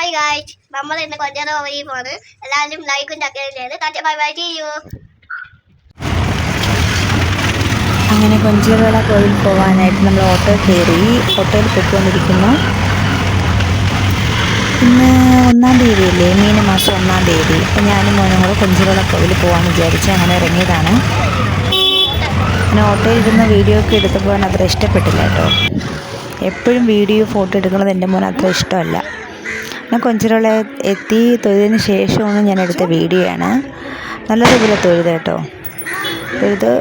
Hi guys, നമ്മൾ ഇന്ന് കൊഞ്ചറ വഴി പോണ്. എല്ലാവരും ലൈക്കും ചക്കയും ചെയ്ത് ടാറ്റ ബൈ ബൈ ചെയ്യൂ. അങ്ങനെ കൊഞ്ചിറവിള കോയിൽ പോകാനായിട്ട് നമ്മൾ ഓട്ടോ കയറി. ഓട്ടോയിൽ പൊയ്ക്കൊണ്ടിരിക്കുന്നു. ഇന്ന് 1-ാം തീയതിയല്ലേ, മാസം 1-ാം തീയതി. അപ്പം ഞാനും മോനും കൂടെ കൊഞ്ചിറവിള കോയിൽ പോകാമെന്ന് വിചാരിച്ച് അങ്ങനെ ഇറങ്ങിയതാണ്. പിന്നെ ഓട്ടോയിൽ ഇരുന്ന് വീഡിയോ ഒക്കെ എടുത്തപ്പോൾ അവൻ അത്ര ഇഷ്ടപ്പെട്ടില്ല കേട്ടോ. എപ്പോഴും വീഡിയോ ഫോട്ടോ എടുക്കുന്നത് എൻ്റെ മോൻ അത്ര ഇഷ്ടമല്ല. ഞാൻ കൊഞ്ചിറവിള എത്തി തൊഴുതിന് ശേഷമാണ് ഞാൻ എടുത്ത വീഡിയോ ആണ്. നല്ലതുപോലെ തൊഴുത് കേട്ടോ. തൊഴുത്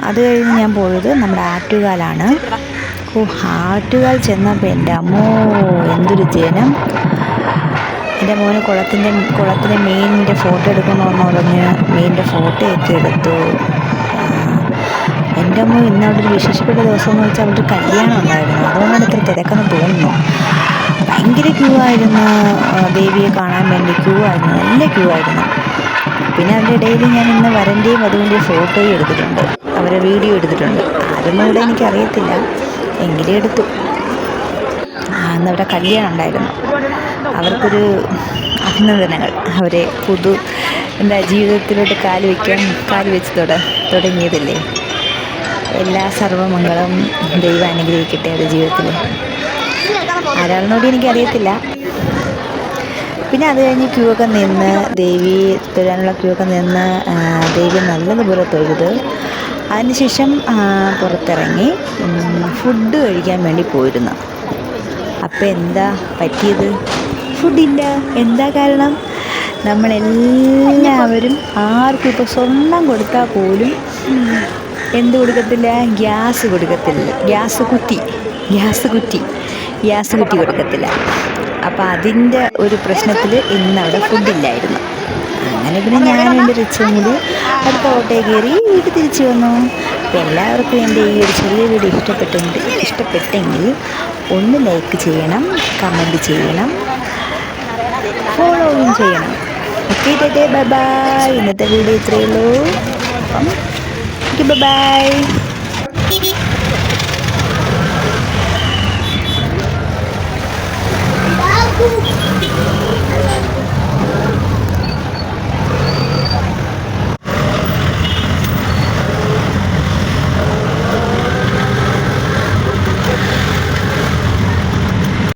അത് കഴിഞ്ഞ് ഞാൻ പോയത് നമ്മുടെ ആറ്റുകാലാണ്. ആറ്റുകാൽ ചെന്നപ്പോൾ എൻ്റെ അമ്മോ എന്തൊരു ജനം. എൻ്റെ മോന് കുളത്തിൻ്റെ മീനിൻ്റെ ഫോട്ടോ എടുക്കണമെന്ന് പറഞ്ഞ് മീനിൻ്റെ ഫോട്ടോയൊക്കെ എടുത്തു. എൻ്റെ അമ്മ ഇന്ന് അവിടെ ഒരു വിശേഷപ്പെട്ട ദിവസം എന്ന് വെച്ചാൽ അവിടെ ഒരു കല്യാണം ഉണ്ടായിരുന്നു. അതുകൊണ്ടാണ് ഇത്ര തിരക്കെന്ന് തോന്നുന്നു. ഭയങ്കര ക്യൂ ആയിരുന്നു. ദേവിയെ കാണാൻ വേണ്ടി ക്യൂ ആയിരുന്നു, നല്ല ക്യൂ ആയിരുന്നു. പിന്നെ അതിൻ്റെ ഇടയിൽ ഞാൻ ഇന്ന് വരൻ്റെയും വധുവിൻ്റെയും ഫോട്ടോയും എടുത്തിട്ടുണ്ട്, അവരെ വീഡിയോ എടുത്തിട്ടുണ്ട്. ആരൊന്നും ഇവിടെ എനിക്കറിയത്തില്ല, എങ്കിലും എടുത്തു. അന്നവിടെ കല്യാണം ഉണ്ടായിരുന്നു. അവർക്കൊരു അഭിനന്ദനങ്ങൾ. അവരെ ജീവിതത്തിലോട്ട് കാല് വെച്ച് തുടങ്ങിയതല്ലേ. എല്ലാ സർവ്വമംഗളം ദൈവം അനുഗ്രഹിക്കട്ടെ അവരുടെ ജീവിതത്തിൽ. ആരാളെന്നോട് എനിക്കറിയത്തില്ല. പിന്നെ അത് കഴിഞ്ഞ് ക്യൂ ഒക്കെ നിന്ന് തൊഴാനുള്ള ക്യൂ ഒക്കെ നിന്ന് ദേവി നല്ലതുപോലെ തൊഴുത് അതിനുശേഷം പുറത്തിറങ്ങി ഫുഡ് കഴിക്കാൻ വേണ്ടി പോയിരുന്നു. അപ്പം എന്താ പറ്റിയത്? ഫുഡില്ല. എന്താ കാരണം? നമ്മളെല്ലാവരും ആർക്കും ഇപ്പോൾ സ്വർണം കൊടുത്താൽ പോലും എന്ത് കൊടുക്കത്തില്ല? ഗ്യാസ് കൊടുക്കത്തില്ല. ഗ്യാസ് കുറ്റി കൊടുക്കത്തില്ല. അപ്പോൾ അതിൻ്റെ ഒരു പ്രശ്നത്തിൽ ഇന്നവിടെ ഫുഡില്ലായിരുന്നു. അങ്ങനെ പിന്നെ ഞാനും എൻ്റെ റിച്ചും കൂടി അടുത്ത ഓട്ടോയിൽ കയറി വീട്ടിൽ തിരിച്ചു വന്നു. അപ്പോൾ എല്ലാവർക്കും എൻ്റെ ഈ ഒരു ചെറിയ വീഡിയോ ഇഷ്ടപ്പെട്ടെങ്കിൽ ഒന്ന് ലൈക്ക് ചെയ്യണം, കമൻറ്റ് ചെയ്യണം, ഫോളോയും ചെയ്യണം. Okay, bye bye. ഇന്നത്തെ വീഡിയോ ഇത്രയേ ഉള്ളൂ. അപ്പം ബൈ ബൈ.